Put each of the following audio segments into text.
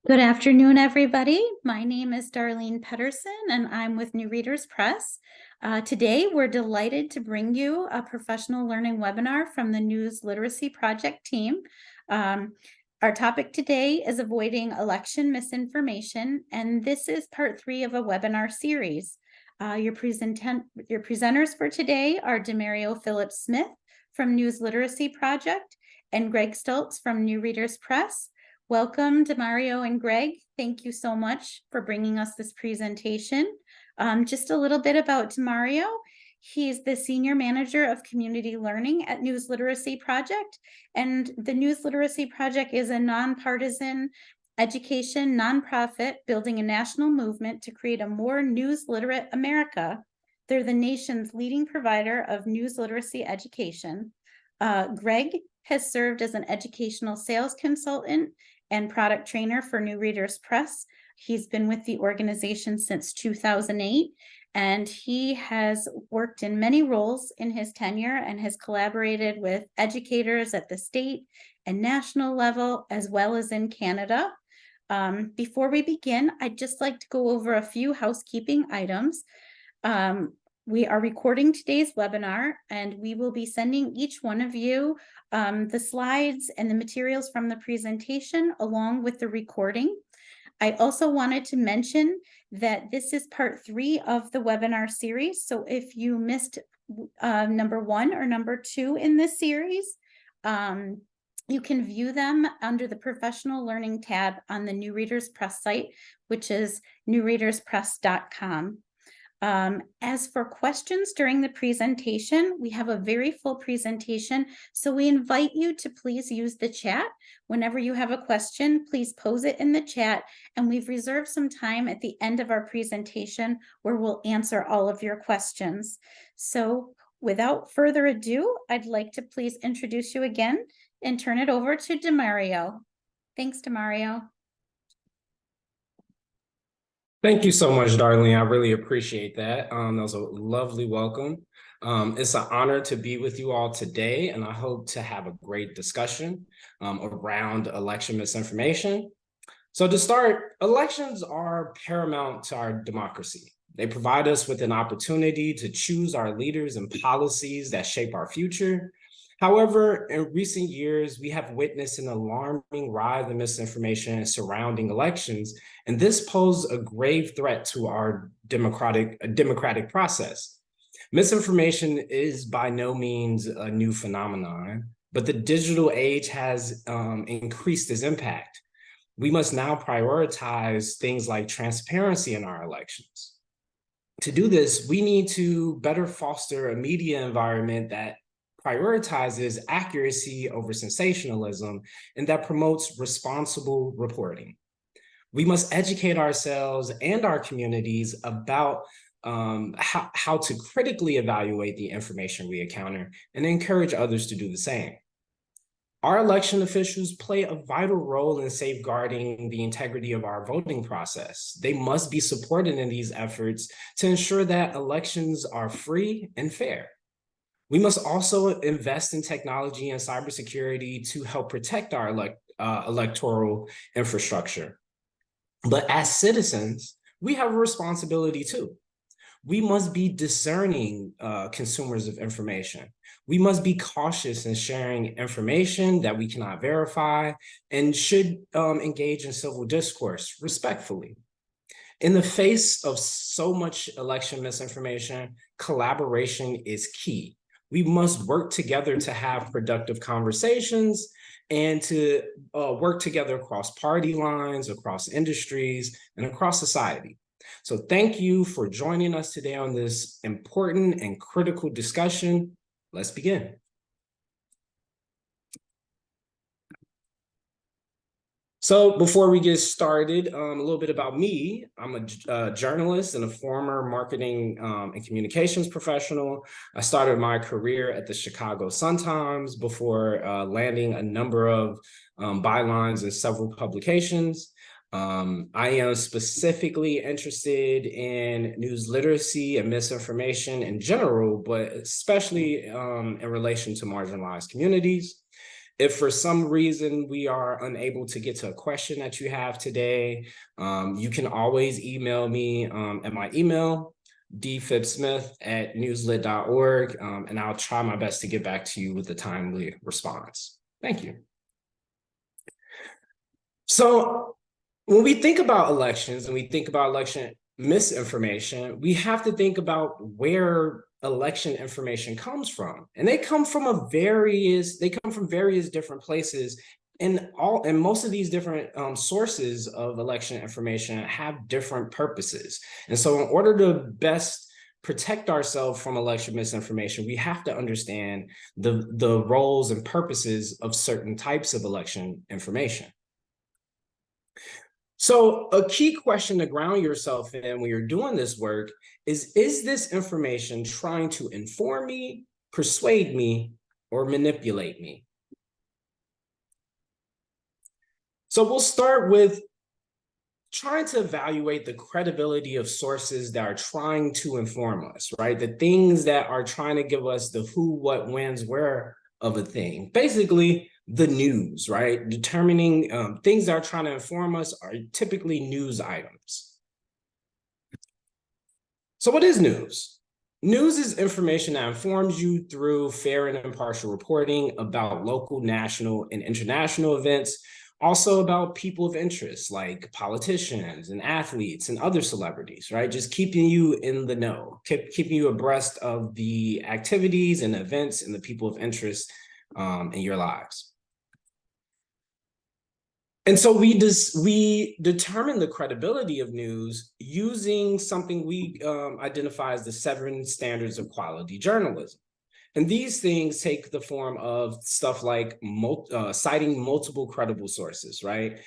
Good afternoon, everybody. My name is Darlene Pedersen, and I'm with New Readers Press. Today, we're delighted to bring you a professional learning webinar from the News Literacy Project team. Our topic today is avoiding election misinformation, and this is part 3 of a webinar series. Your presenters for today are DeMario Phipps-Smith from News Literacy Project and Greg Stultz from New Readers Press. Welcome, DeMario and Greg. Thank you so much for bringing us this presentation. Just a little bit about DeMario. He's the Senior Manager of Community Learning at News Literacy Project. And the News Literacy Project is a nonpartisan education nonprofit building a national movement to create a more news literate America. They're the nation's leading provider of news literacy education. Greg has served as an educational sales consultant and product trainer for New Readers Press. He's been with the organization since 2008, and he has worked in many roles in his tenure and has collaborated with educators at the state and national level, as well as in Canada. Before we begin, I'd just like to go over a few housekeeping items. We are recording today's webinar, and we will be sending each one of you the slides and the materials from the presentation along with the recording. I also wanted to mention that this is part 3 of the webinar series. So if you missed number 1 or number 2 in this series, you can view them under the Professional Learning tab on the New Readers Press site, which is newreaderspress.com. As for questions during the presentation, we have a very full presentation, so we invite you to please use the chat. Whenever you have a question, please pose it in the chat, and we've reserved some time at the end of our presentation where we'll answer all of your questions. So without further ado, I'd like to please introduce you again and turn it over to DeMario. Thanks, DeMario. Thank you so much, Darlene. I really appreciate that. That was a lovely welcome. It's an honor to be with you all today, and I hope to have a great discussion around election misinformation. So to start, elections are paramount to our democracy. They provide us with an opportunity to choose our leaders and policies that shape our future. However, in recent years, we have witnessed an alarming rise in misinformation surrounding elections, and this poses a grave threat to our democratic process. Misinformation is by no means a new phenomenon, but the digital age has increased its impact. We must now prioritize things like transparency in our elections. To do this, we need to better foster a media environment that prioritizes accuracy over sensationalism and that promotes responsible reporting. We must educate ourselves and our communities about how to critically evaluate the information we encounter and encourage others to do the same. Our election officials play a vital role in safeguarding the integrity of our voting process. They must be supported in these efforts to ensure that elections are free and fair. We must also invest in technology and cybersecurity to help protect our electoral infrastructure. But as citizens, we have a responsibility too. We must be discerning consumers of information. We must be cautious in sharing information that we cannot verify and should engage in civil discourse respectfully. In the face of so much election misinformation, collaboration is key. We must work together to have productive conversations and to work together across party lines, across industries, and across society. So thank you for joining us today on this important and critical discussion. Let's begin. So before we get started, a little bit about me. I'm a journalist and a former marketing and communications professional. I started my career at the Chicago Sun-Times before landing a number of bylines in several publications. I am specifically interested in news literacy and misinformation in general, but especially in relation to marginalized communities. If for some reason we are unable to get to a question that you have today, you can always email me at my email, dphipps-smith@newslit.org, and I'll try my best to get back to you with a timely response. Thank you. So when we think about elections and we think about election misinformation, we have to think about where election information comes from. And they come from various different places. And most of these different sources of election information have different purposes. And so in order to best protect ourselves from election misinformation, we have to understand the roles and purposes of certain types of election information. So a key question to ground yourself in when you're doing this work is this information trying to inform me, persuade me, or manipulate me? So we'll start with trying to evaluate the credibility of sources that are trying to inform us, right? The things that are trying to give us the who, what, when's, where of a thing. Basically, the news, right? Determining things that are trying to inform us are typically news items. So what is news? News is information that informs you through fair and impartial reporting about local, national, and international events, also about people of interest like politicians and athletes and other celebrities, right? Just keeping you in the know, keeping you abreast of the activities and events and the people of interest in your lives. And so we determine the credibility of news using something we identify as the 7 standards of quality journalism. And these things take the form of stuff like citing multiple credible sources, right?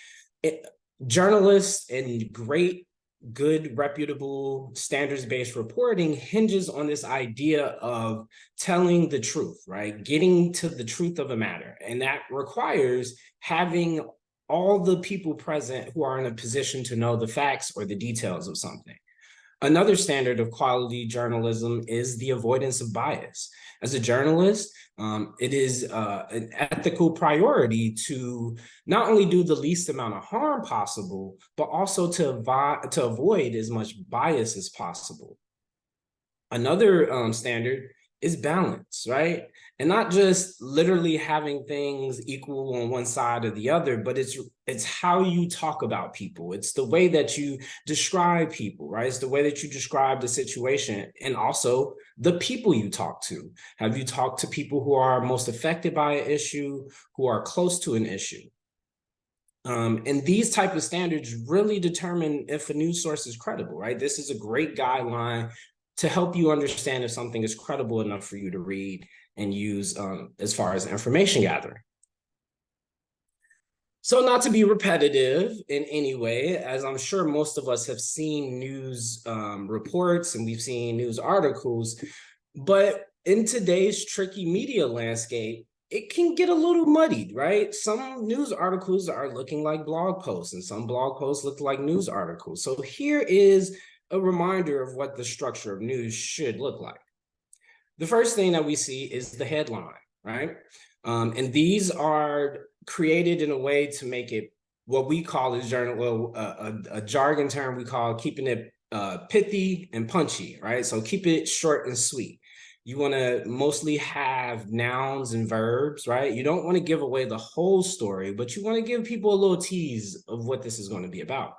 Journalists and good, reputable, standards-based reporting hinges on this idea of telling the truth, right? Getting to the truth of a matter. And that requires having all the people present who are in a position to know the facts or the details of something. Another standard of quality journalism is the avoidance of bias. As a journalist, it is an ethical priority to not only do the least amount of harm possible, but also to avoid as much bias as possible. Another standard is balance, right? And not just literally having things equal on one side or the other, but it's how you talk about people. It's the way that you describe people, right? It's the way that you describe the situation, and also the people you talk to. Have you talked to people who are most affected by an issue, who are close to an issue? And these type of standards really determine if a news source is credible, right? This is a great guideline to help you understand if something is credible enough for you to read and use as far as information gathering. So not to be repetitive in any way, as I'm sure most of us have seen news reports and we've seen news articles, but in today's tricky media landscape, it can get a little muddied, right? Some news articles are looking like blog posts and some blog posts look like news articles. So here is a reminder of what the structure of news should look like. The first thing that we see is the headline, right? And these are created in a way to make it what we call a jargon term we call keeping it pithy and punchy, right? So keep it short and sweet. You want to mostly have nouns and verbs, right? You don't want to give away the whole story, but you want to give people a little tease of what this is going to be about.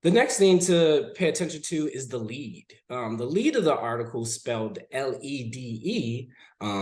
The next thing to pay attention to is the lead. The lead of the article spelled L-E-D-E,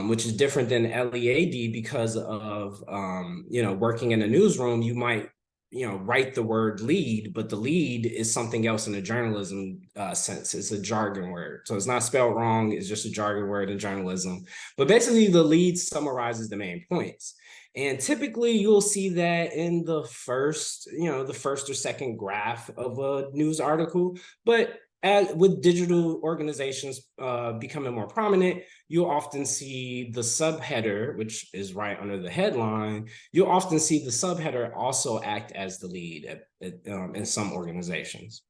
which is different than L-E-A-D because of, working in a newsroom, you might, write the word lead, but the lead is something else in a journalism sense. It's a jargon word. So it's not spelled wrong. It's just a jargon word in journalism. But basically the lead summarizes the main points. And typically you'll see that in the first or second graph of a news article. But with digital organizations becoming more prominent, you'll often see the subheader, which is right under the headline. You'll often see the subheader also act as the lead in some organizations.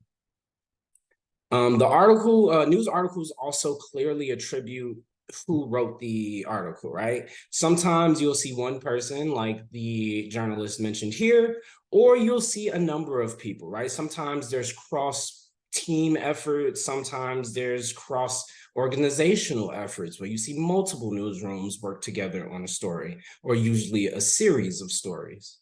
News articles also clearly attribute who wrote the article, right? Sometimes you'll see one person like the journalist mentioned here, or you'll see a number of people, right? Sometimes there's cross team efforts, sometimes there's cross organizational efforts where you see multiple newsrooms work together on a story, or usually a series of stories.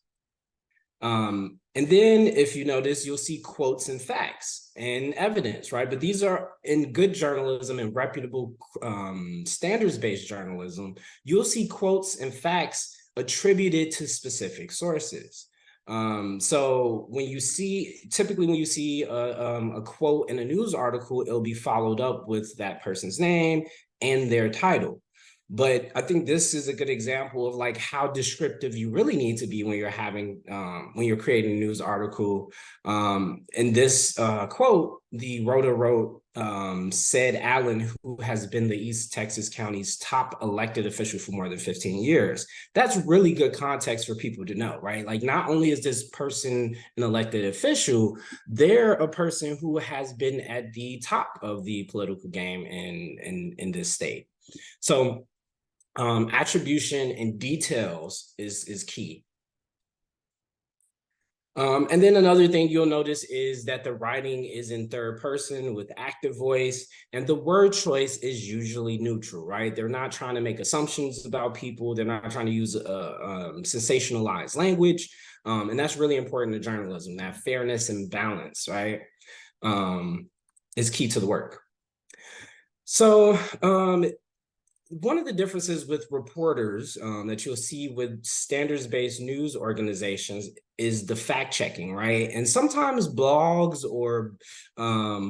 And then if you notice, you'll see quotes and facts and evidence, right? But these are in good journalism and reputable standards-based journalism, you'll see quotes and facts attributed to specific sources. So typically when you see a quote in a news article, it'll be followed up with that person's name and their title. But I think this is a good example of like how descriptive you really need to be when you're creating a news article. In this quote, the writer wrote, said Allen, who has been the East Texas County's top elected official for more than 15 years. That's really good context for people to know, right? Like not only is this person an elected official, they're a person who has been at the top of the political game in this state. So attribution and details is key. And then another thing you'll notice is that the writing is in third person with active voice, and the word choice is usually neutral, right? They're not trying to make assumptions about people. They're not trying to use sensationalized language. And that's really important to journalism, that fairness and balance, right? Is key to the work. So one of the differences with reporters that you'll see with standards-based news organizations is the fact-checking, right? And sometimes blogs or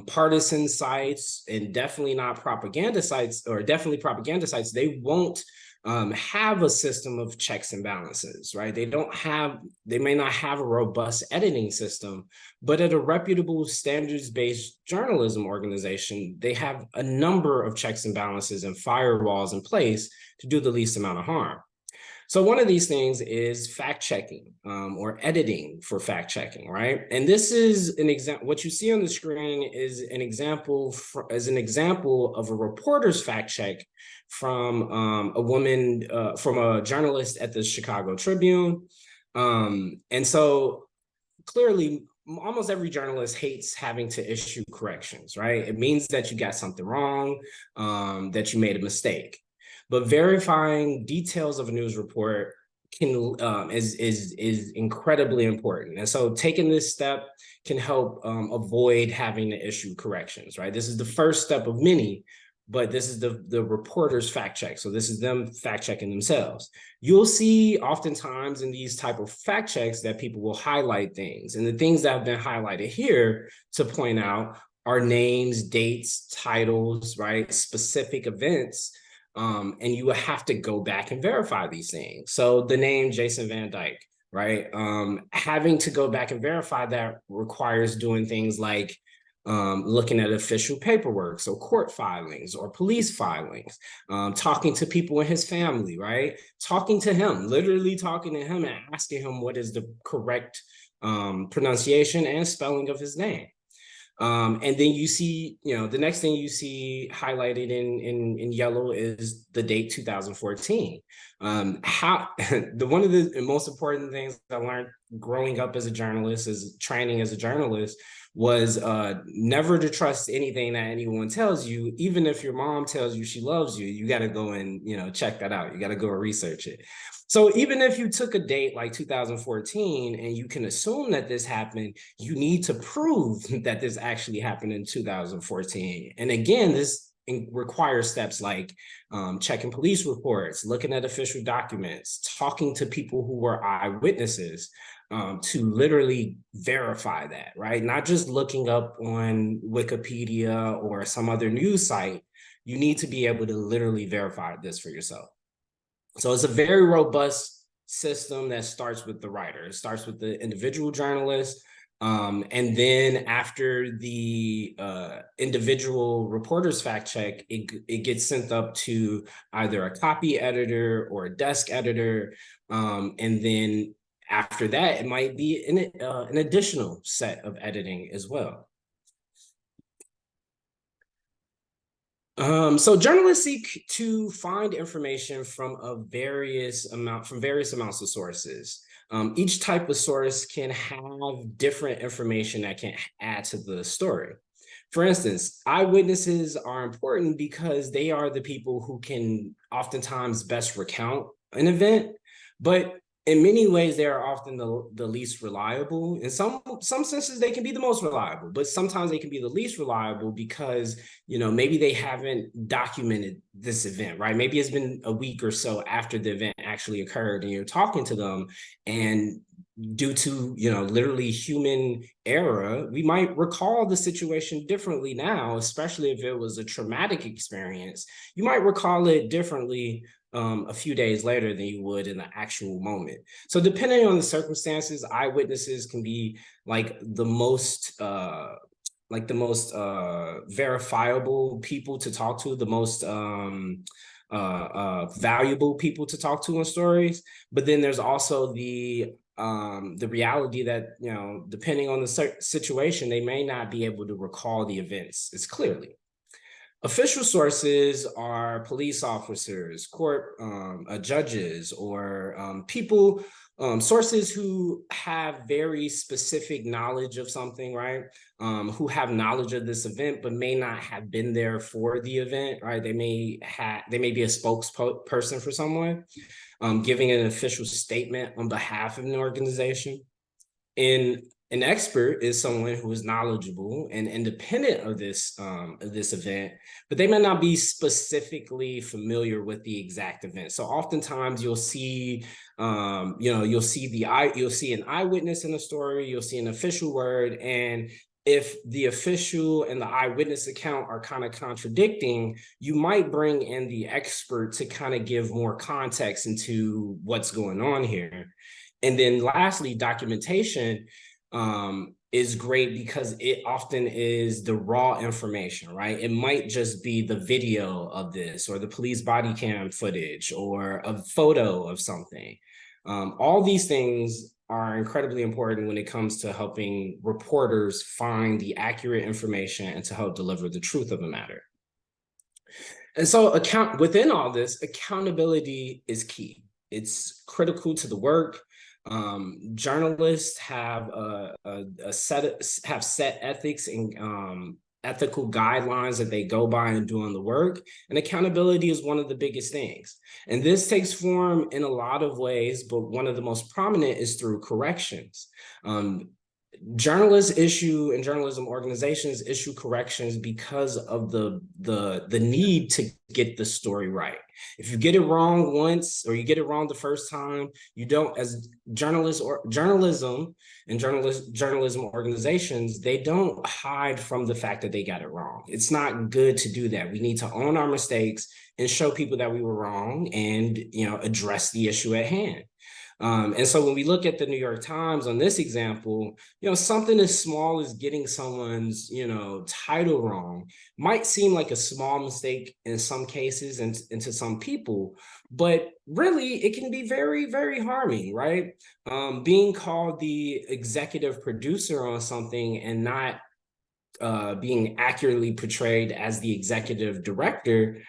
partisan sites, and definitely not propaganda sites, or definitely propaganda sites, they won't have a system of checks and balances, right? They may not have a robust editing system, but at a reputable standards-based journalism organization, they have a number of checks and balances and firewalls in place to do the least amount of harm. So one of these things is fact checking or editing for fact checking, right? And this is an example. What you see on the screen is an example of a reporter's fact check from from a journalist at the Chicago Tribune. And so clearly, almost every journalist hates having to issue corrections, right? It means that you got something wrong, that you made a mistake. But verifying details of a news report is incredibly important. And so taking this step can help avoid having to issue corrections, right? This is the first step of many, but this is the reporter's fact check. So this is them fact checking themselves. You'll see oftentimes in these type of fact checks that people will highlight things. And the things that have been highlighted here to point out are names, dates, titles, right? Specific events. And you will have to go back and verify these things. So the name Jason Van Dyke, right? Having to go back and verify that requires doing things like looking at official paperwork, so court filings or police filings, talking to people in his family, right? Talking to him, literally talking to him and asking him what is the correct pronunciation and spelling of his name. And then you see, the next thing you see highlighted in yellow is the date 2014. One of the most important things I learned growing up as a journalist, as training as a journalist, was never to trust anything that anyone tells you. Even if your mom tells you she loves you, you got to go and check that out. You got to go research it. So even if you took a date like 2014 and you can assume that this happened, you need to prove that this actually happened in 2014. And again, this requires steps like checking police reports, looking at official documents, talking to people who were eyewitnesses to literally verify that, right? Not just looking up on Wikipedia or some other news site. You need to be able to literally verify this for yourself. So it's a very robust system that starts with the writer. It starts with the individual journalist. And then after the individual reporter's fact check, it gets sent up to either a copy editor or a desk editor. And then after that, it might be an additional set of editing as well. So journalists seek to find information from various amounts of sources. Each type of source can have different information that can add to the story. For instance, eyewitnesses are important because they are the people who can oftentimes best recount an event, but in many ways, they are often the least reliable. In some senses, they can be the most reliable, but sometimes they can be the least reliable because maybe they haven't documented this event, right? Maybe it's been a week or so after the event actually occurred, and you're talking to them, and due to literally human error, we might recall the situation differently now, especially if it was a traumatic experience. You might recall it differently a few days later than you would in the actual moment. So depending on the circumstances, eyewitnesses can be the most verifiable people to talk to, the most valuable people to talk to in stories. But then there's also the reality that depending on the situation, they may not be able to recall the events as clearly. Official sources are police officers, court judges, or people, sources who have very specific knowledge of something, right? Who have knowledge of this event, but may not have been there for the event, right? They may be a spokesperson for someone, giving an official statement on behalf of an organization. And an expert is someone who is knowledgeable and independent of this event, but they may not be specifically familiar with the exact event. So oftentimes you'll see you'll see an eyewitness in a story, you'll see an official word, and if the official and the eyewitness account are kind of contradicting, you might bring in the expert to kind of give more context into what's going on here. And then lastly, documentation is great because it often is the raw information, right? It might just be the video of this or the police body cam footage or a photo of something. All these things are incredibly important when it comes to helping reporters find the accurate information and to help deliver the truth of the matter. And so within all this, accountability is key. It's critical to the work. Journalists have set ethics and ethical guidelines that they go by in doing the work, and accountability is one of the biggest things. And this takes form in a lot of ways, but one of the most prominent is through corrections. Journalists issue and journalism organizations issue corrections because of the need to get the story right. If you get it wrong once or you get it wrong the first time, you don't, as journalists or journalism and journalism organizations, they don't hide from the fact that they got it wrong. It's not good to do that. We need to own our mistakes and show people that we were wrong and address the issue at hand. And so when we look at the New York Times on this example, something as small as getting someone's, title wrong might seem like a small mistake in some cases and to some people, but really it can be very, very harming, right? Being called the executive producer on something and not being accurately portrayed as the executive director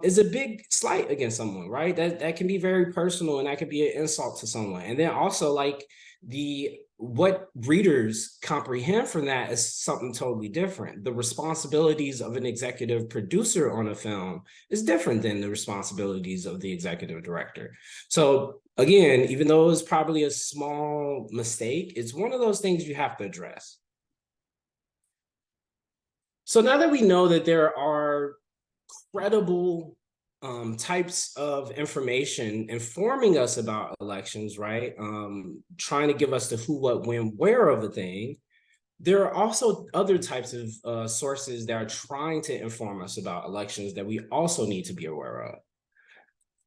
is a big slight against someone, right? That can be very personal, and that could be an insult to someone. And then also like what readers comprehend from that is something totally different. The responsibilities of an executive producer on a film is different than the responsibilities of the executive director. So again, even though it's probably a small mistake, it's one of those things you have to address. So now that we know that there are credible types of information informing us about elections, right? Trying to give us the who, what, when, where of a thing, there are also other types of sources that are trying to inform us about elections that we also need to be aware of.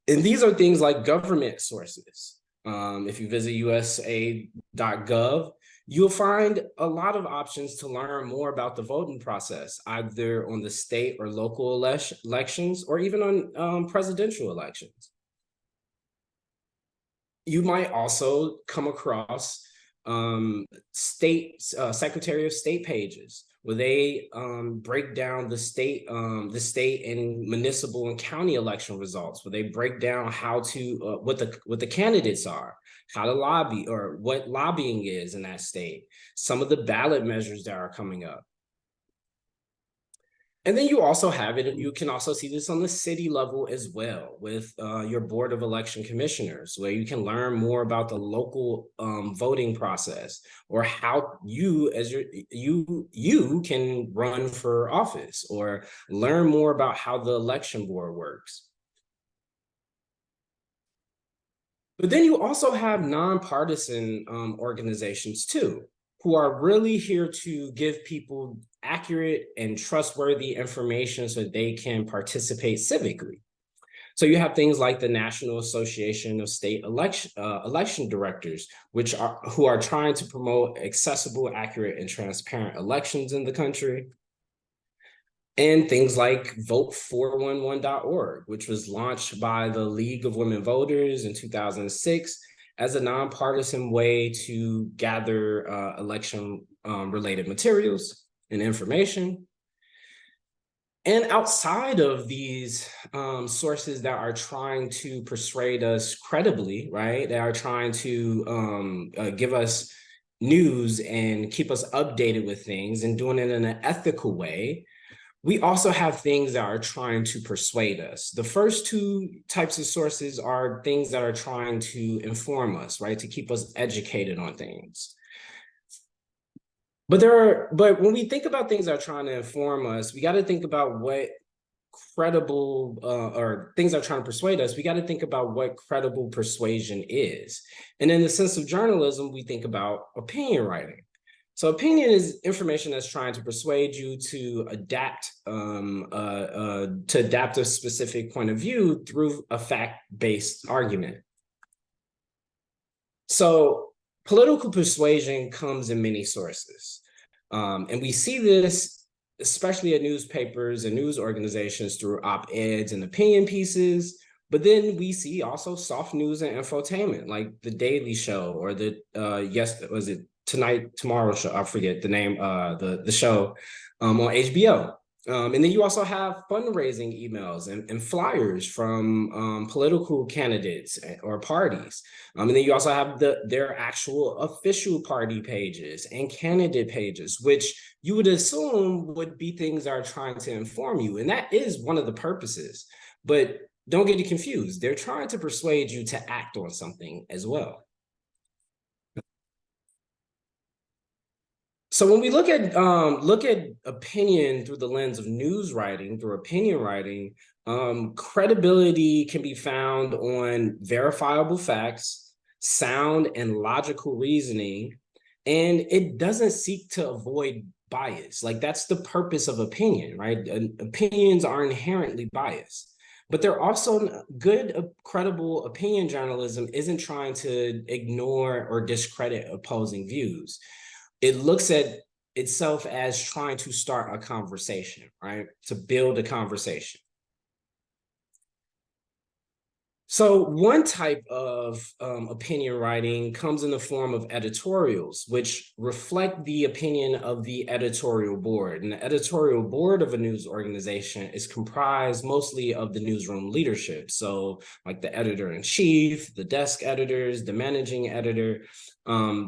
And these are things like government sources. If you visit usa.gov, you'll find a lot of options to learn more about the voting process, either on the state or local elections, or even on presidential elections. You might also come across Secretary of State pages, where they break down the state and municipal and county election results, where they break down how to what the candidates are, how to lobby, or what lobbying is in that state, some of the ballot measures that are coming up. And then you also have it, you can also see this on the city level as well with your board of election commissioners, where you can learn more about the local voting process, or how you can run for office, or learn more about how the election board works. But then you also have nonpartisan organizations too, who are really here to give people accurate and trustworthy information so they can participate civically. So you have things like the National Association of State Election Directors, who are trying to promote accessible, accurate, and transparent elections in the country. And things like vote411.org, which was launched by the League of Women Voters in 2006 as a nonpartisan way to gather election-related materials and information. And outside of these sources that are trying to persuade us credibly, right, that are trying to give us news and keep us updated with things and doing it in an ethical way, we also have things that are trying to persuade us. The first two types of sources are things that are trying to inform us, right, to keep us educated on things. But when we think about things that are trying to inform us, we got to think about what credible or things that are trying to persuade us. We got to think about what credible persuasion is. And in the sense of journalism, we think about opinion writing. So opinion is information that's trying to persuade you to adapt a specific point of view through a fact-based argument. So political persuasion comes in many sources. And we see this, especially at newspapers and news organizations, through op-eds and opinion pieces. But then we see also soft news and infotainment, like The Daily Show, or Tomorrow Show, I forget the name, the show on HBO. And then you also have fundraising emails and flyers from political candidates or parties. And then you also have their actual official party pages and candidate pages, which you would assume would be things that are trying to inform you. And that is one of the purposes. But don't get it confused. They're trying to persuade you to act on something as well. So when we look at opinion through the lens of news writing, through opinion writing, credibility can be found on verifiable facts, sound and logical reasoning, and it doesn't seek to avoid bias. Like, that's the purpose of opinion, right? Opinions are inherently biased. But they're also good, credible opinion journalism isn't trying to ignore or discredit opposing views. It looks at itself as trying to start a conversation, right? To build a conversation. So one type of opinion writing comes in the form of editorials, which reflect the opinion of the editorial board. And the editorial board of a news organization is comprised mostly of the newsroom leadership. So like the editor-in-chief, the desk editors, the managing editor,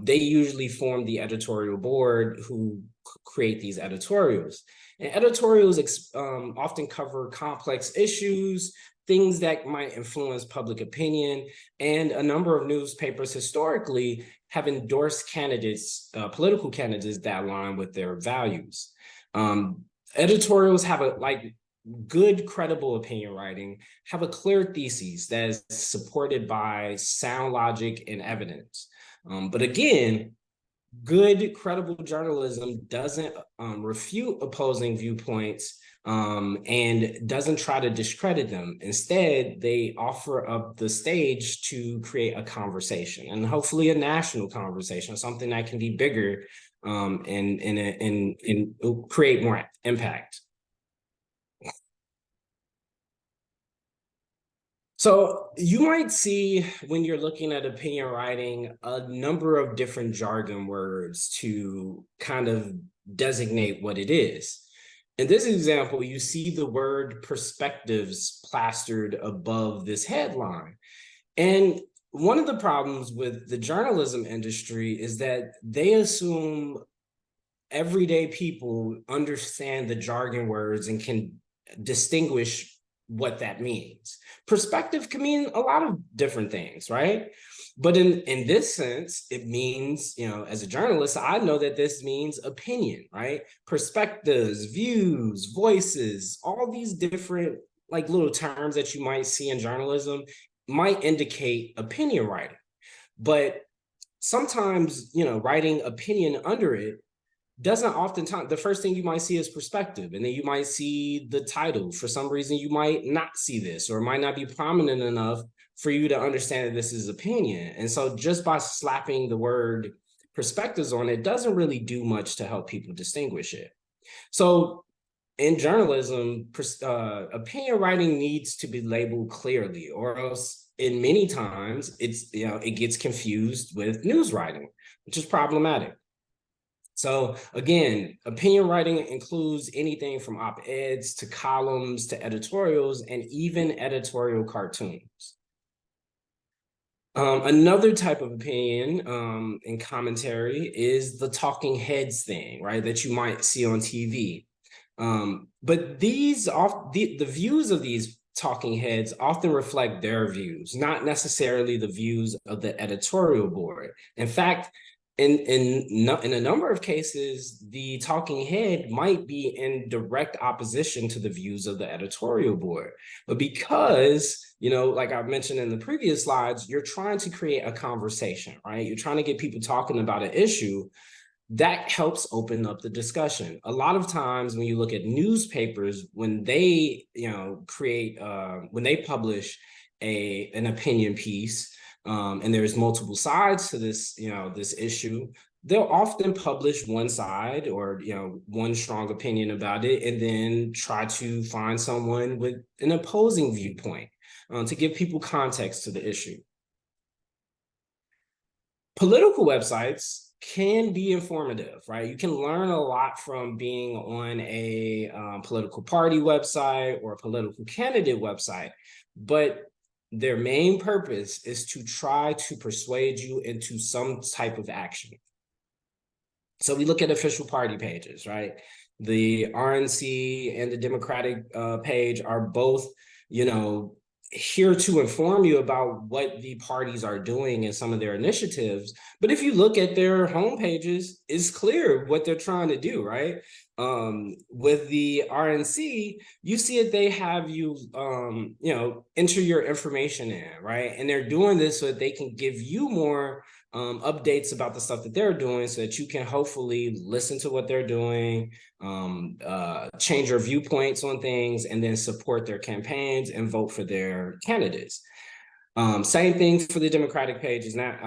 they usually form the editorial board who create these editorials. And editorials often cover complex issues, things that might influence public opinion, and a number of newspapers historically have endorsed candidates, political candidates that align with their values. Editorials have good, credible opinion writing, have a clear thesis that is supported by sound logic and evidence. But again, good, credible journalism doesn't refute opposing viewpoints and doesn't try to discredit them. Instead, they offer up the stage to create a conversation, and hopefully a national conversation, something that can be bigger and create more impact. So you might see, when you're looking at opinion writing, a number of different jargon words to kind of designate what it is. In this example, you see the word perspectives plastered above this headline. And one of the problems with the journalism industry is that they assume everyday people understand the jargon words and can distinguish what that means. Perspective can mean a lot of different things, right? But in this sense, it means, as a journalist, I know that this means opinion, right? Perspectives, views, voices, all these different like little terms that you might see in journalism might indicate opinion writing. But sometimes, writing opinion under it doesn't oftentimes, the first thing you might see is perspective, and then you might see the title. For some reason, you might not see this, or it might not be prominent enough for you to understand that this is opinion. And so just by slapping the word perspectives on it doesn't really do much to help people distinguish it. So in journalism, opinion writing needs to be labeled clearly, or else in many times it gets confused with news writing, which is problematic. So again, opinion writing includes anything from op-eds to columns to editorials and even editorial cartoons. Another type of opinion and commentary is the talking heads thing, right? That you might see on TV. But the views of these talking heads often reflect their views, not necessarily the views of the editorial board. In fact, in a number of cases, the talking head might be in direct opposition to the views of the editorial board. But because, like I mentioned in the previous slides, you're trying to create a conversation, right? You're trying to get people talking about an issue that helps open up the discussion. A lot of times when you look at newspapers, when they, when they publish an opinion piece, and there's multiple sides to this, this issue, they'll often publish one side or, one strong opinion about it, and then try to find someone with an opposing viewpoint to give people context to the issue. Political websites can be informative, right? You can learn a lot from being on a political party website or a political candidate website, but their main purpose is to try to persuade you into some type of action. So we look at official party pages, right? The RNC and the Democratic page are both, here to inform you about what the parties are doing and some of their initiatives. But if you look at their homepages, it's clear what they're trying to do, right? With the RNC, you see it, they have you, enter your information in, right? And they're doing this so that they can give you more updates about the stuff that they're doing so that you can hopefully listen to what they're doing, change your viewpoints on things, and then support their campaigns and vote for their candidates. Same thing for the Democratic page is not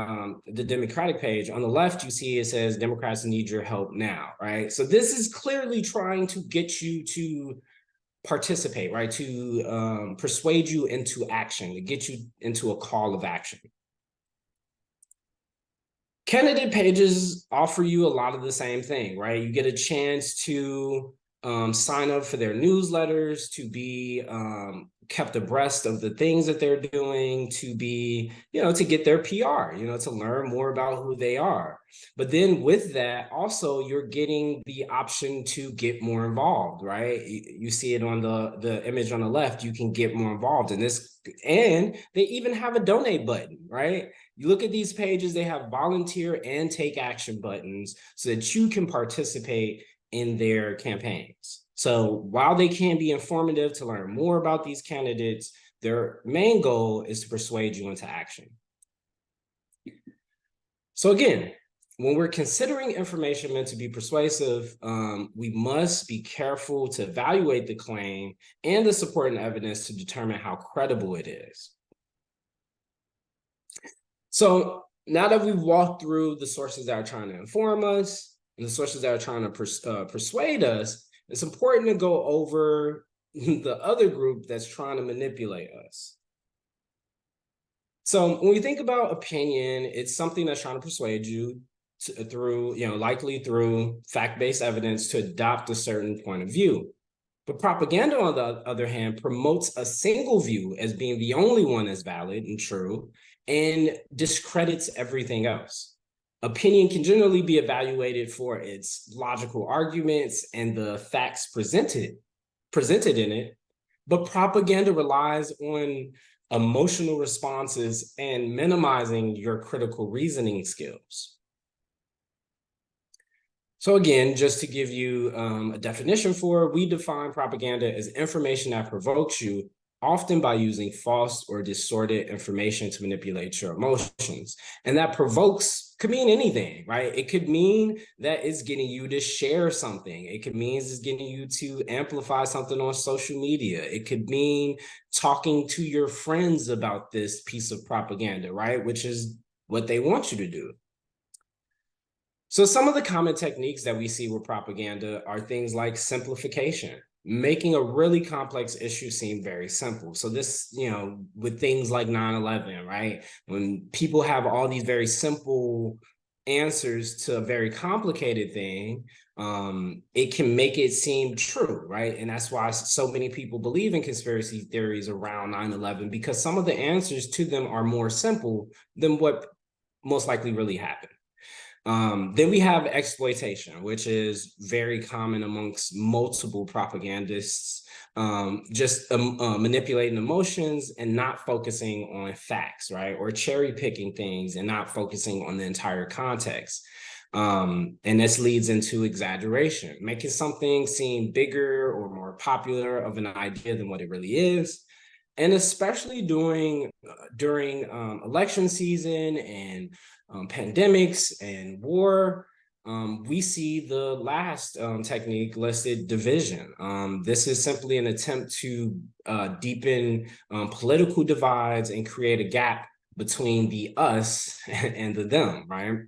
the Democratic page. On the left, you see it says Democrats need your help now, right? So this is clearly trying to get you to participate, right? To persuade you into action, to get you into a call of action. Candidate pages offer you a lot of the same thing, right? You get a chance to sign up for their newsletters, to be kept abreast of the things that they're doing, to be, to get their PR, to learn more about who they are. But then with that, also, you're getting the option to get more involved, right? You see it on the image on the left, you can get more involved in this. And they even have a donate button, right? You look at these pages, they have volunteer and take action buttons so that you can participate in their campaigns. So while they can be informative to learn more about these candidates, their main goal is to persuade you into action. So again, when we're considering information meant to be persuasive, we must be careful to evaluate the claim and the supporting evidence to determine how credible it is. So now that we've walked through the sources that are trying to inform us and the sources that are trying to persuade us, it's important to go over the other group that's trying to manipulate us. So when we think about opinion, it's something that's trying to persuade you through, likely through fact-based evidence to adopt a certain point of view. But propaganda, on the other hand, promotes a single view as being the only one that's valid and true, and discredits everything else. Opinion can generally be evaluated for its logical arguments and the facts presented in it, but propaganda relies on emotional responses and minimizing your critical reasoning skills. So again, just to give you a definition for it, we define propaganda as information that provokes you, often by using false or distorted information to manipulate your emotions. And that provokes could mean anything, right? It could mean that it's getting you to share something. It could mean it's getting you to amplify something on social media. It could mean talking to your friends about this piece of propaganda, right? Which is what they want you to do. So some of the common techniques that we see with propaganda are things like simplification, making a really complex issue seem very simple. So this, with things like 9/11, right? When people have all these very simple answers to a very complicated thing, it can make it seem true, right? And that's why so many people believe in conspiracy theories around 9/11, because some of the answers to them are more simple than what most likely really happened. Then we have exploitation, which is very common amongst multiple propagandists, just manipulating emotions and not focusing on facts, right? Or cherry picking things and not focusing on the entire context. And this leads into exaggeration, making something seem bigger or more popular of an idea than what it really is. And especially during election season and pandemics and war, we see the last technique listed, division. This is simply an attempt to deepen political divides and create a gap between the us and the them, right?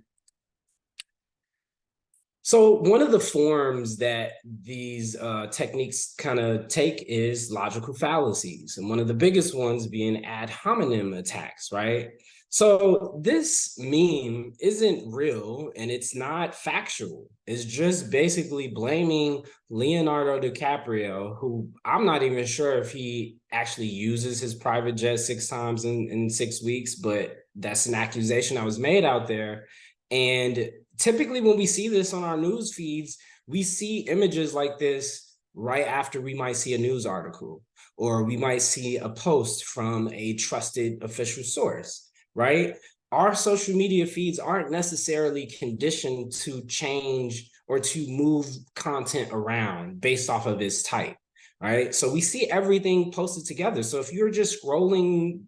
So one of the forms that these techniques kind of take is logical fallacies, and one of the biggest ones being ad hominem attacks, right? So this meme isn't real and it's not factual. It's just basically blaming Leonardo DiCaprio, who I'm not even sure if he actually uses his private jet 6 times in 6 weeks, but that's an accusation that was made out there. And typically when we see this on our news feeds, we see images like this right after we might see a news article, or we might see a post from a trusted official source, right? Our social media feeds aren't necessarily conditioned to change or to move content around based off of its type, right? So we see everything posted together. So if you're just scrolling,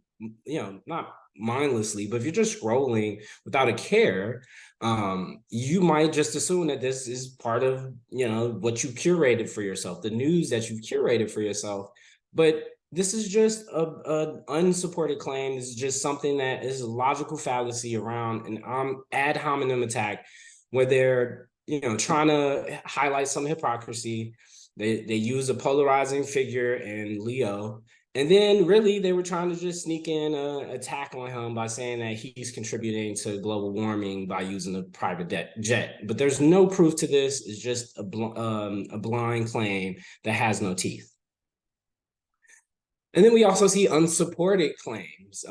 not mindlessly, but if you're just scrolling without a care, you might just assume that this is part of, what you curated for yourself, the news that you've curated for yourself. But this is just a unsupported claim. This is just something that is a logical fallacy around an ad hominem attack, where they're, trying to highlight some hypocrisy. They use a polarizing figure in Leo. And then really they were trying to just sneak in an attack on him by saying that he's contributing to global warming by using a private jet. But there's no proof to this. It's just a blind claim that has no teeth. And then we also see unsupported claims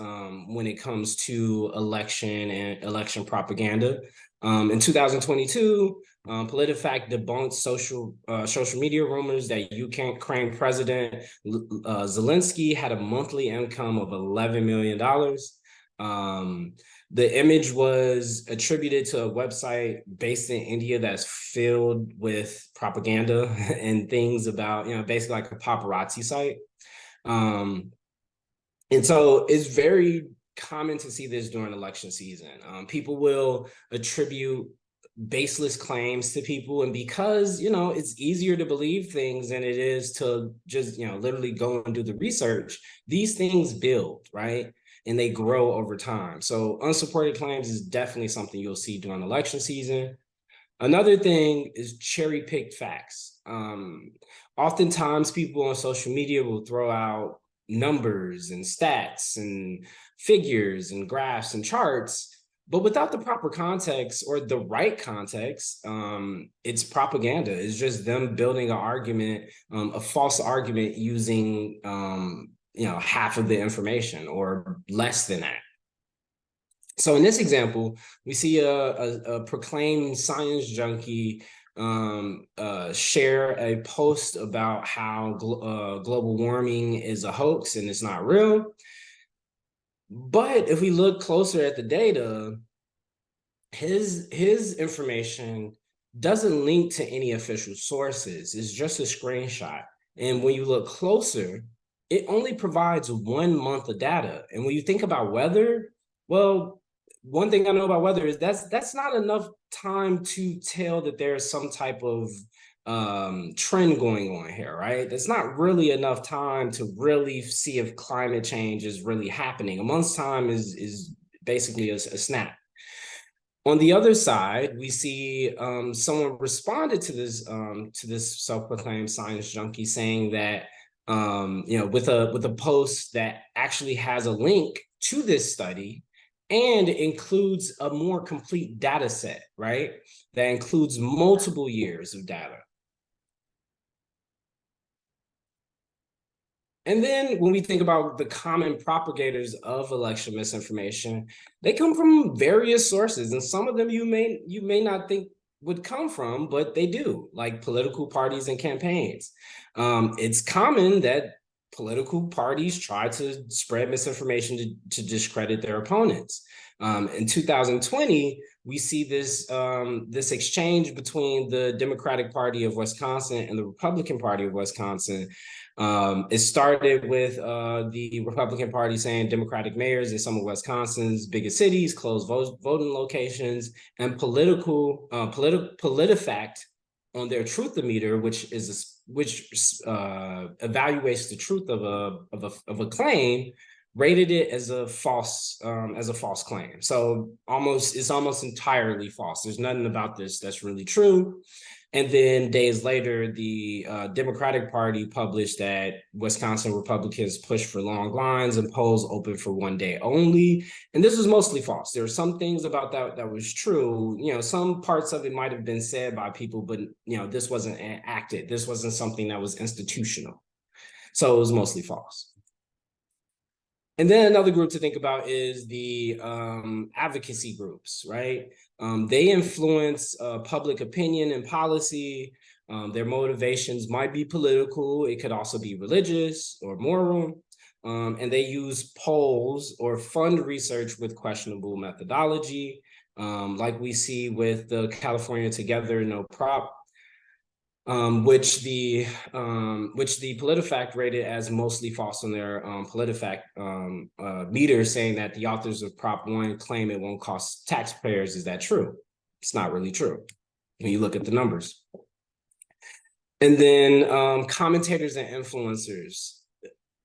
when it comes to election and election propaganda. In 2022, PolitiFact debunked social media rumors that Ukraine President Zelensky had a monthly income of $11 million. The image was attributed to a website based in India that's filled with propaganda and things about, basically like a paparazzi site. And so it's very common to see this during election season. People will attribute baseless claims to people, and because it's easier to believe things than it is to just literally go and do the research, these things build, right? And they grow over time. So unsupported claims is definitely something you'll see during election season. Another thing is cherry-picked facts. Oftentimes people on social media will throw out numbers and stats and figures and graphs and charts, But without the proper context or the right context, it's propaganda. It's just them building an argument, a false argument using half of the information or less than that. So in this example, we see a proclaimed science junkie share a post about how global warming is a hoax and it's not real. But if we look closer at the data, his information doesn't link to any official sources. It's just a screenshot. And when you look closer, it only provides 1 month of data. And when you think about weather, well, one thing I know about weather is that's not enough time to tell that there's some type of trend going on here, right? That's not really enough time to really see if climate change is really happening. A month's time is basically a snap. On the other side, we see someone responded to this self-proclaimed science junkie saying that with a post that actually has a link to this study and includes a more complete data set, right? That includes multiple years of data. And then when we think about the common propagators of election misinformation, they come from various sources, and some of them you may not think would come from, but they do, like political parties and campaigns. It's common that political parties try to spread misinformation to discredit their opponents. In 2020, we see this exchange between the Democratic Party of Wisconsin and the Republican Party of Wisconsin. It started with the Republican Party saying Democratic mayors in some of Wisconsin's biggest cities close voting locations, and PolitiFact on their Truthometer, which evaluates the truth of a claim, rated it as a false claim. So it's almost entirely false. There's nothing about this that's really true. And then days later, the Democratic Party published that Wisconsin Republicans pushed for long lines and polls open for 1 day only. And this was mostly false. There were some things about that was true. Some parts of it might have been said by people, but this wasn't acted. This wasn't something that was institutional. So it was mostly false. And then another group to think about is the advocacy groups, right? They influence public opinion and policy. Their motivations might be political. It could also be religious or moral. And they use polls or fund research with questionable methodology, like we see with the California Together No Prop, which the PolitiFact rated as mostly false on their PolitiFact meter, saying that the authors of Prop 1 claim it won't cost taxpayers. Is that true? It's not really true when you look at the numbers. And then commentators and influencers,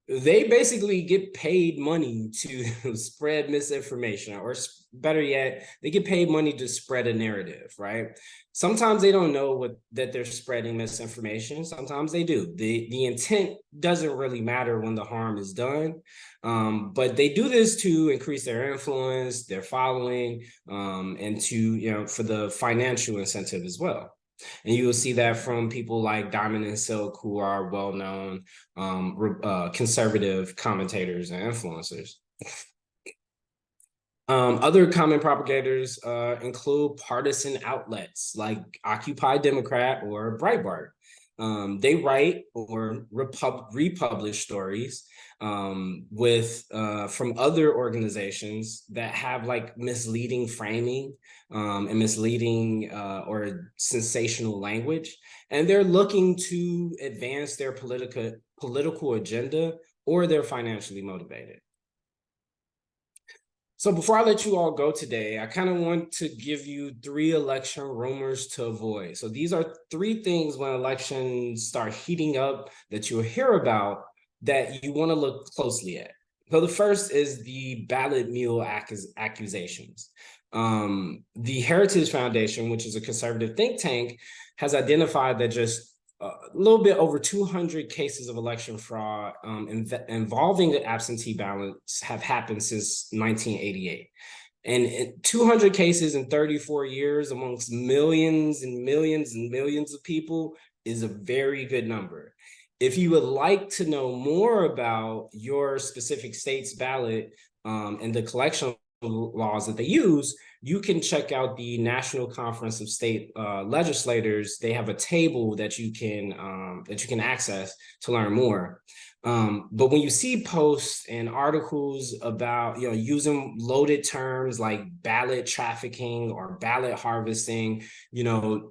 they basically get paid money to spread misinformation, or better yet, they get paid money to spread a narrative, right? Sometimes they don't know that they're spreading misinformation. Sometimes they do. The intent doesn't really matter when the harm is done, but they do this to increase their influence, their following, and to for the financial incentive as well. And you will see that from people like Diamond and Silk, who are well-known conservative commentators and influencers. Other common propagators include partisan outlets like Occupy Democrat or Breitbart. They write or republish stories from other organizations that have like misleading framing and misleading or sensational language, and they're looking to advance their political agenda, or they're financially motivated. So before I let you all go today, I kind of want to give you 3 election rumors to avoid. So these are 3 things when elections start heating up that you'll hear about that you want to look closely at. So the first is the ballot mule accusations. The Heritage Foundation, which is a conservative think tank, has identified that just a little bit over 200 cases of election fraud involving the absentee ballots have happened since 1988. And 200 cases in 34 years amongst millions and millions and millions of people is a very good number. If you would like to know more about your specific state's ballot and the collection laws that they use, you can check out the National Conference of State Legislators. They have a table that you can access to learn more. But when you see posts and articles about, using loaded terms like ballot trafficking or ballot harvesting,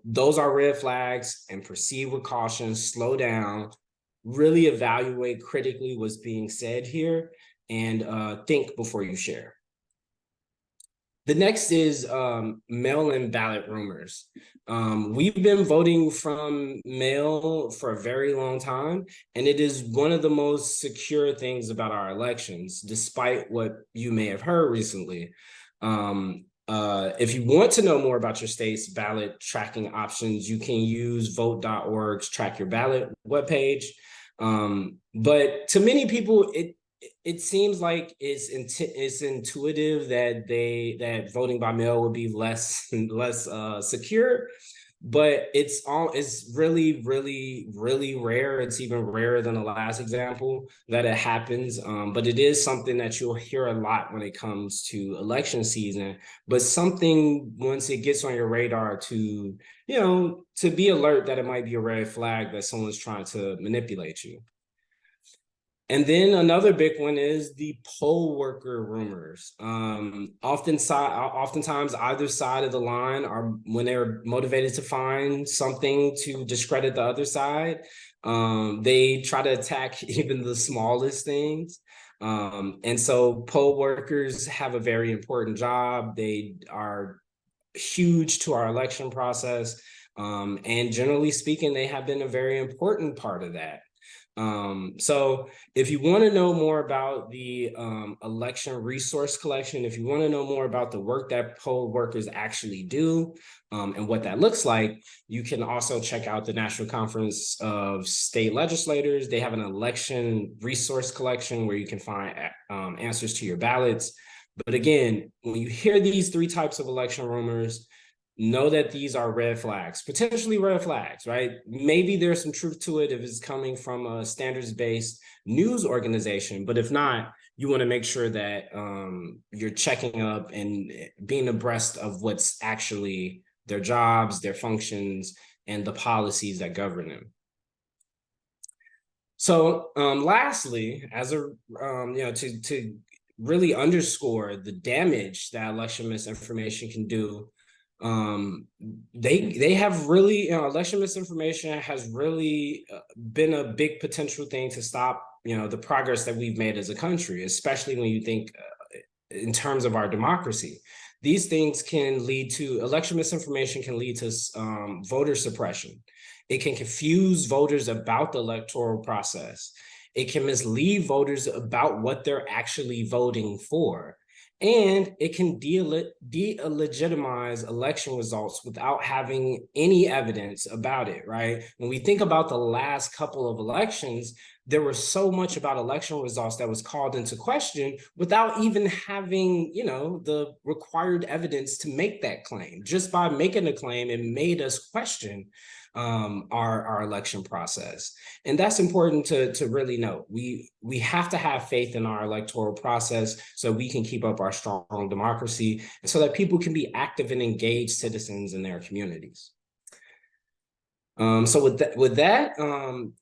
those are red flags, and proceed with caution, slow down, really evaluate critically what's being said here, and think before you share. The next is mail-in ballot rumors. We've been voting from mail for a very long time, and it is one of the most secure things about our elections, despite what you may have heard recently. If you want to know more about your state's ballot tracking options, you can use vote.org's Track Your Ballot webpage. But to many people, it seems like it's intuitive that voting by mail would be less secure, but it's really really rare. It's even rarer than the last example that it happens. But it is something that you'll hear a lot when it comes to election season. But something, once it gets on your radar, to be alert that it might be a red flag that someone's trying to manipulate you. And then another big one is the poll worker rumors. Oftentimes, either side of the line are, when they're motivated to find something to discredit the other side, they try to attack even the smallest things. And so poll workers have a very important job. They are huge to our election process. And generally speaking, they have been a very important part of that. So if you want to know more about the election resource collection, if you want to know more about the work that poll workers actually do and what that looks like, you can also check out the National Conference of State Legislators. They have an election resource collection where you can find answers to your ballots. But again, when you hear these three types of election rumors, know that these are red flags, potentially red flags, right? Maybe there's some truth to it if it's coming from a standards-based news organization, but if not, you want to make sure that you're checking up and being abreast of what's actually their jobs, their functions, and the policies that govern them. So lastly, as a to really underscore the damage that election misinformation can do, they have really, election misinformation has really been a big potential thing to stop, the progress that we've made as a country, especially when you think in terms of our democracy. These things can lead to, election misinformation can lead to voter suppression. It can confuse voters about the electoral process. It can mislead voters about what they're actually voting for. And it can delegitimize election results without having any evidence about it, right? When we think about the last couple of elections, there was so much about election results that was called into question without even having, the required evidence to make that claim. Just by making a claim, it made us question our election process. And that's important to really note. We have to have faith in our electoral process so we can keep up our strong democracy and so that people can be active and engaged citizens in their communities. So with that,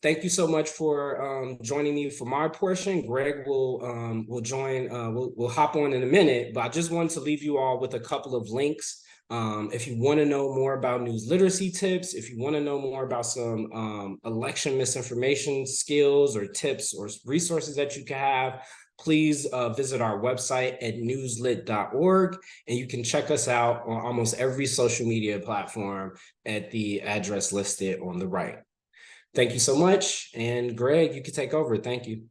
thank you so much for joining me for my portion. Greg will join, we'll hop on in a minute, but I just wanted to leave you all with a couple of links. If you want to know more about news literacy tips, if you want to know more about some election misinformation skills or tips or resources that you can have, please visit our website at newslit.org, and you can check us out on almost every social media platform at the address listed on the right. Thank you so much. And Greg, you can take over. Thank you.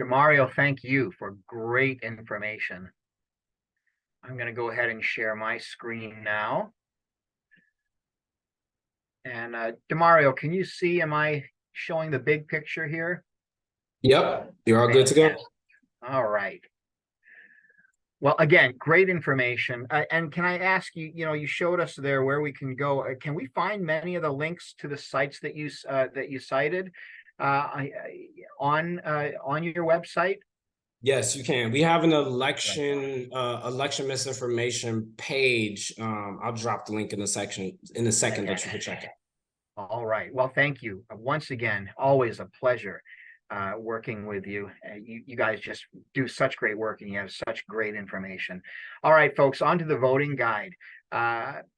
DeMario, thank you for great information. I'm going to go ahead and share my screen now. And DeMario, can you see, am I showing the big picture here? Yep, you're all good to go. All right. Well, again, great information. And can I ask you, you showed us there where we can go. Can we find many of the links to the sites that you cited on your website? Yes, you can. We have an election misinformation page. I'll drop the link in the section in a second that you can check it. All right. Well, thank you. Once again, always a pleasure working with you. You guys just do such great work and you have such great information. All right, folks, on to the voting guide.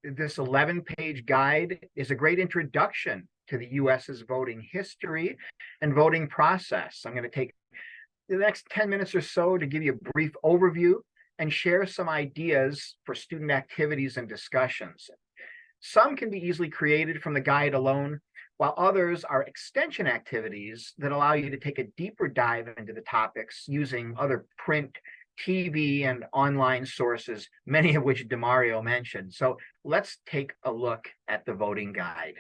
This 11-page guide is a great introduction to the US's voting history and voting process. I'm going to take the next 10 minutes or so to give you a brief overview and share some ideas for student activities and discussions. Some can be easily created from the guide alone, while others are extension activities that allow you to take a deeper dive into the topics using other print, TV, and online sources, many of which DeMario mentioned. So let's take a look at the voting guide.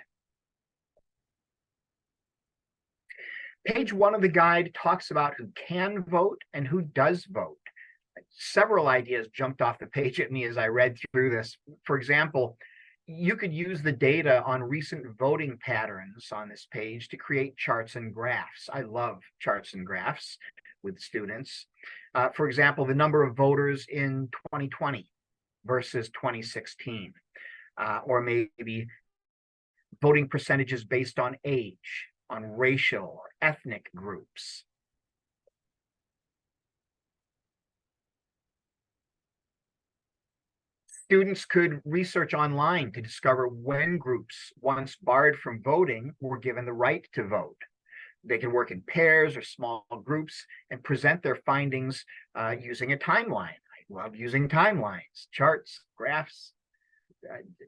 Page 1 of the guide talks about who can vote and who does vote. Several ideas jumped off the page at me as I read through this. For example, you could use the data on recent voting patterns on this page to create charts and graphs. I love charts and graphs with students. For example, the number of voters in 2020 versus 2016, or maybe voting percentages based on age, on racial or ethnic groups. Students could research online to discover when groups once barred from voting were given the right to vote. They can work in pairs or small groups and present their findings using a timeline. I love using timelines, charts, graphs.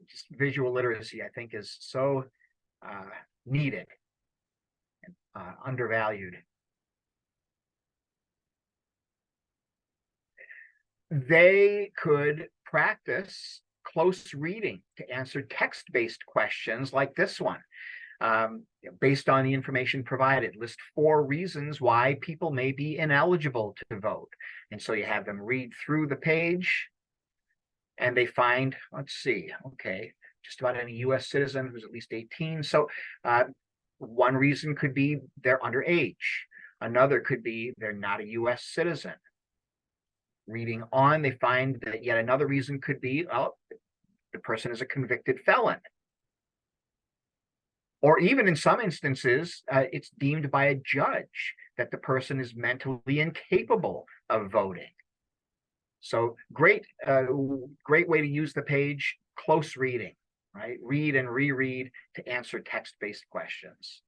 Just visual literacy, I think, is so needed and undervalued. They could practice close reading to answer text-based questions like this one. Based on the information provided, list 4 reasons why people may be ineligible to vote. And so you have them read through the page and they find, let's see, okay, just about any US citizen who's at least 18. So one reason could be they're underage. Another could be they're not a US citizen. Reading on, they find that yet another reason could be, well, the person is a convicted felon. Or even in some instances, it's deemed by a judge that the person is mentally incapable of voting. So great way to use the page, close reading, right? Read and reread to answer text-based questions.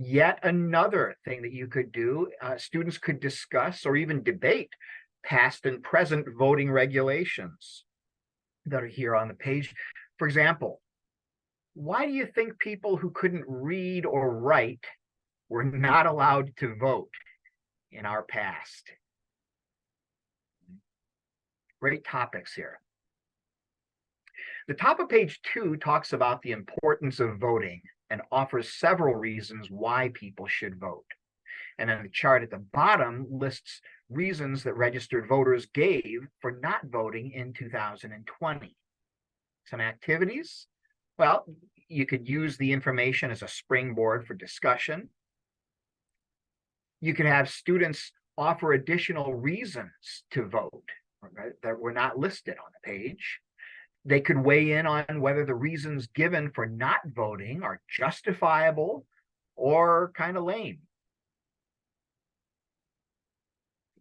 Yet another thing that you could do, students could discuss or even debate past and present voting regulations that are here on the page. For example, why do you think people who couldn't read or write were not allowed to vote in our past? Great topics here. The top of page 2 talks about the importance of voting and offers several reasons why people should vote. And then the chart at the bottom lists reasons that registered voters gave for not voting in 2020. Some activities, well, you could use the information as a springboard for discussion. You could have students offer additional reasons to vote, right, that were not listed on the page. They could weigh in on whether the reasons given for not voting are justifiable or kind of lame.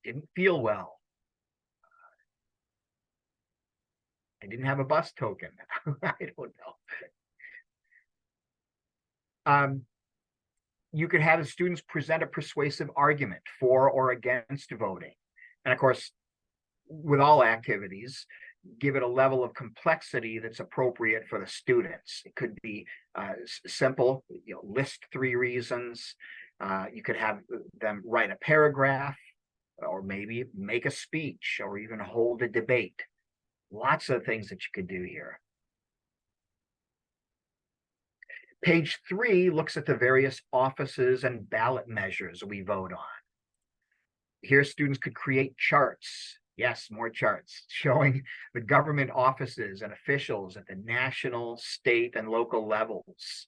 Didn't feel well. I didn't have a bus token. I don't know. You could have the students present a persuasive argument for or against voting. And of course, with all activities, give it a level of complexity that's appropriate for the students. It could be simple, list 3 reasons. You could have them write a paragraph, or maybe make a speech, or even hold a debate. Lots of things that you could do here. Page 3 looks at the various offices and ballot measures we vote on. Here, students could create charts. Yes, more charts showing the government offices and officials at the national, state, and local levels.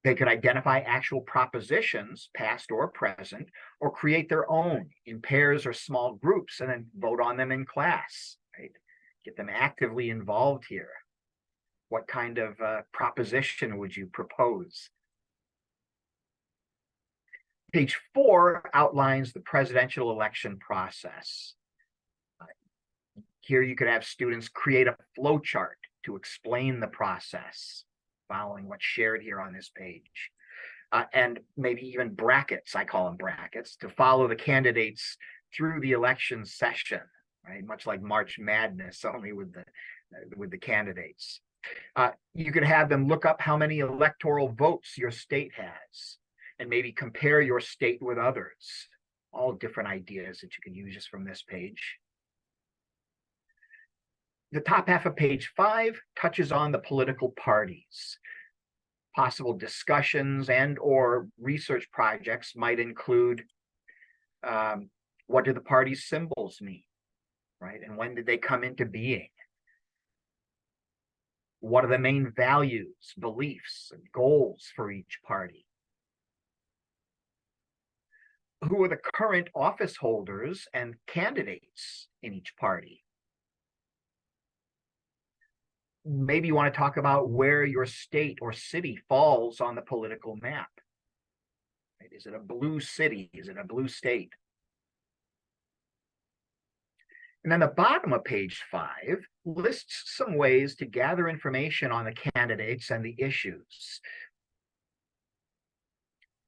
They could identify actual propositions, past or present, or create their own in pairs or small groups and then vote on them in class, right? Get them actively involved here. What kind of proposition would you propose? Page 4 outlines the presidential election process. Here you could have students create a flow chart to explain the process, following what's shared here on this page. And maybe even brackets, I call them brackets, to follow the candidates through the election session, right? Much like March Madness, only with the candidates. You could have them look up how many electoral votes your state has, and maybe compare your state with others. All different ideas that you can use just from this page. The top half of page 5 touches on the political parties. Possible discussions and or research projects might include what do the party's symbols mean, right? And when did they come into being? What are the main values, beliefs, and goals for each party? Who are the current office holders and candidates in each party? Maybe you want to talk about where your state or city falls on the political map. Right? Is it a blue city? Is it a blue state? And then the bottom of page 5 lists some ways to gather information on the candidates and the issues.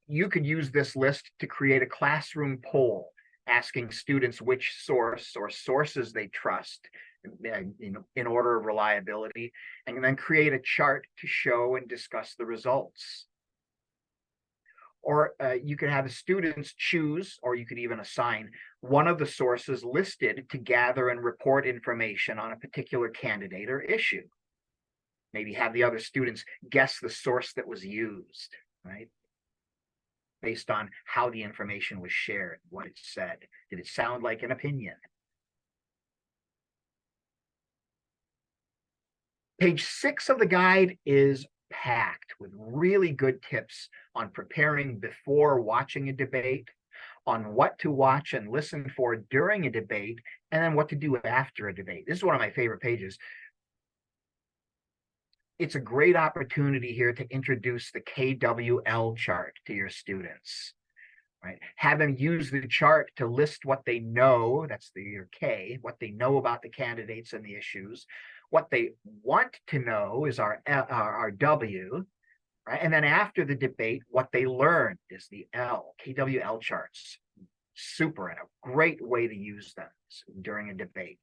You could use this list to create a classroom poll asking students which source or sources they trust in order of reliability, and then create a chart to show and discuss the results. Or you could have the students choose, or you could even assign one of the sources listed to gather and report information on a particular candidate or issue. Maybe have the other students guess the source that was used, right? Based on how the information was shared, what it said. Did it sound like an opinion? Page 6 of the guide is packed with really good tips on preparing before watching a debate, on what to watch and listen for during a debate, and then what to do after a debate. This is one of my favorite pages. It's a great opportunity here to introduce the KWL chart to your students, right? Have them use the chart to list what they know, that's your K, what they know about the candidates and the issues. What they want to know is our W, right? And then after the debate, what they learned is the L, KWL charts. Super, and a great way to use them during a debate.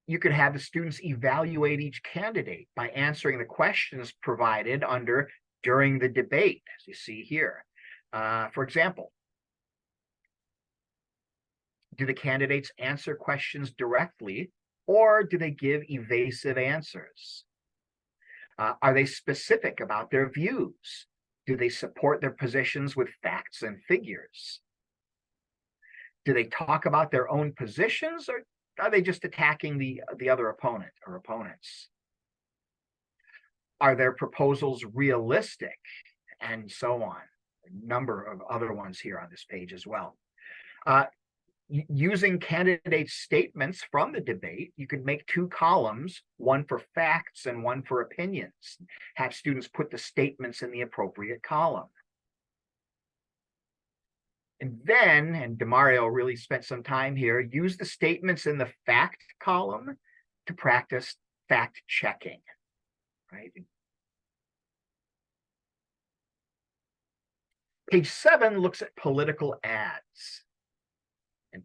You could have the students evaluate each candidate by answering the questions provided under during the debate, as you see here. For example, do the candidates answer questions directly, or do they give evasive answers? Are they specific about their views? Do they support their positions with facts and figures? Do they talk about their own positions, or are they just attacking the other opponent or opponents? Are their proposals realistic? And so on. A number of other ones here on this page as well. Using candidate statements from the debate, you could make 2 columns, one for facts and one for opinions. Have students put the statements in the appropriate column. And then, and DeMario really spent some time here, use the statements in the fact column to practice fact checking, right? Page 7 looks at political ads. And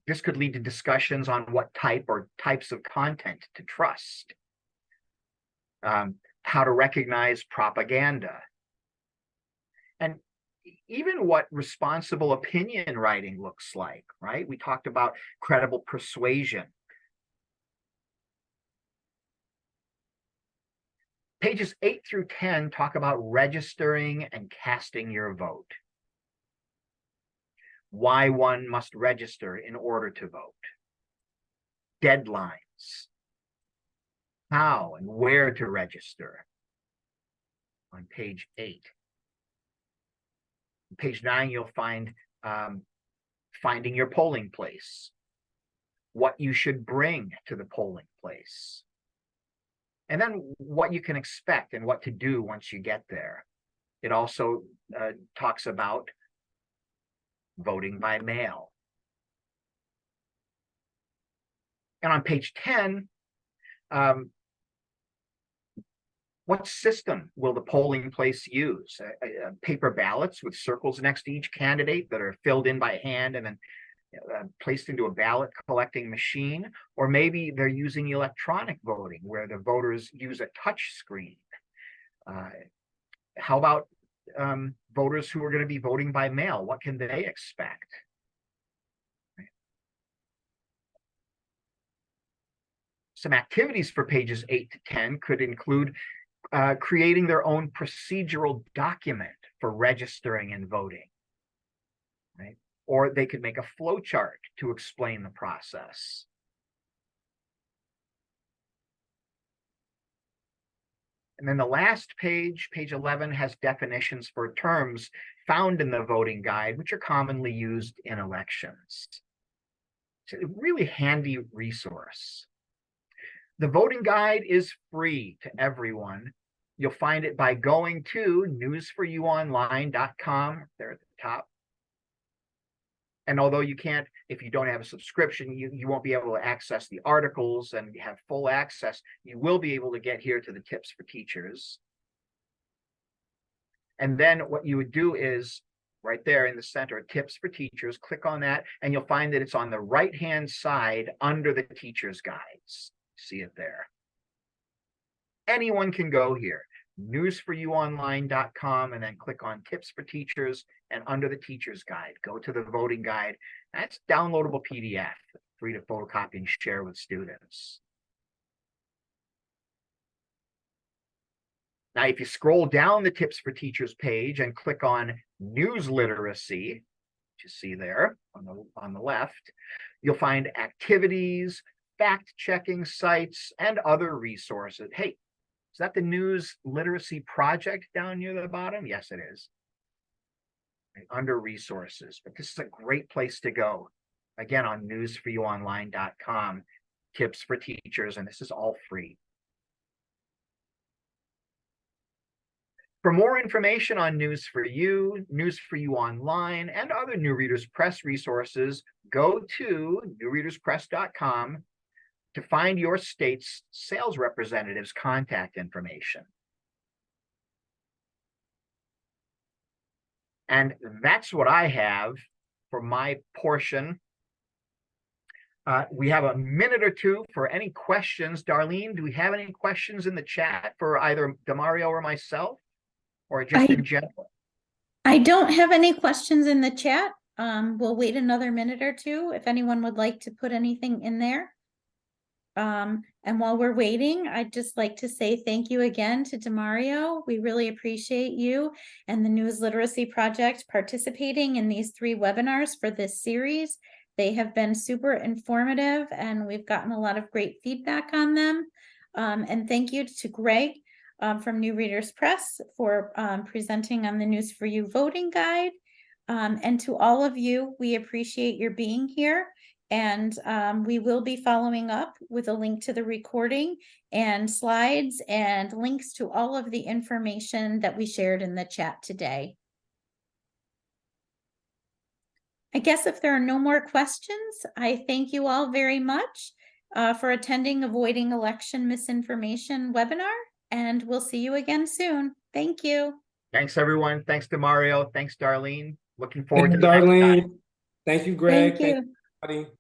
this could lead to discussions on what type or types of content to trust, how to recognize propaganda, and even what responsible opinion writing looks like, right? We talked about credible persuasion. Pages 8 through 10 talk about registering and casting your vote. Why one must register in order to vote. Deadlines. How and where to register on page 8. On page 9, you'll find finding your polling place, what you should bring to the polling place, and then what you can expect and what to do once you get there. It also talks about voting by mail. And on page 10, what system will the polling place use? Paper ballots with circles next to each candidate that are filled in by hand and then placed into a ballot collecting machine, or maybe they're using electronic voting where the voters use a touch screen. How about voters who are going to be voting by mail? What can they expect? Some activities for pages 8 to 10 could include creating their own procedural document for registering and voting, right? Or they could make a flow chart to explain the process. And then the last page, page 11, has definitions for terms found in the voting guide, which are commonly used in elections. It's a really handy resource. The voting guide is free to everyone. You'll find it by going to newsforyouonline.com there at the top. And although you can't, if you don't have a subscription, you won't be able to access the articles and have full access. You will be able to get here to the tips for teachers. And then what you would do is right there in the center, tips for teachers, click on that, and you'll find that it's on the right-hand side under the teacher's guides. See it there. Anyone can go here, newsforyouonline.com, and then click on tips for teachers, and under the teacher's guide, go to the voting guide. That's downloadable PDF, free to photocopy and share with students. Now, if you scroll down the tips for teachers page and click on news literacy, which you see there on the left, you'll find activities, fact-checking sites, and other resources. Hey, is that the News Literacy Project down near the bottom? Yes, it is. Right, under resources, but this is a great place to go. Again, on newsforyouonline.com, tips for teachers, and this is all free. For more information on News for You, News for You Online, and other New Readers Press resources, go to newreaderspress.com to find your state's sales representative's contact information. And that's what I have for my portion. We have a minute or two for any questions. Darlene, do we have any questions in the chat for either DeMario or myself, or just in general? I don't have any questions in the chat. We'll wait another minute or two if anyone would like to put anything in there. And while we're waiting, I'd just like to say thank you again to DeMario. We really appreciate you and the News Literacy Project participating in these 3 webinars for this series. They have been super informative and we've gotten a lot of great feedback on them. And thank you to Greg from New Readers Press for presenting on the News for You voting guide. And to all of you, we appreciate your being here. And we will be following up with a link to the recording and slides and links to all of the information that we shared in the chat today. I guess if there are no more questions, I thank you all very much for attending Avoiding Election Misinformation webinar, and we'll see you again soon. Thank you. Thanks, everyone. Thanks, DeMario. Thanks, Darlene. Looking forward to Darlene. next time. Thank you, Greg. Thank you. Thank you, everybody.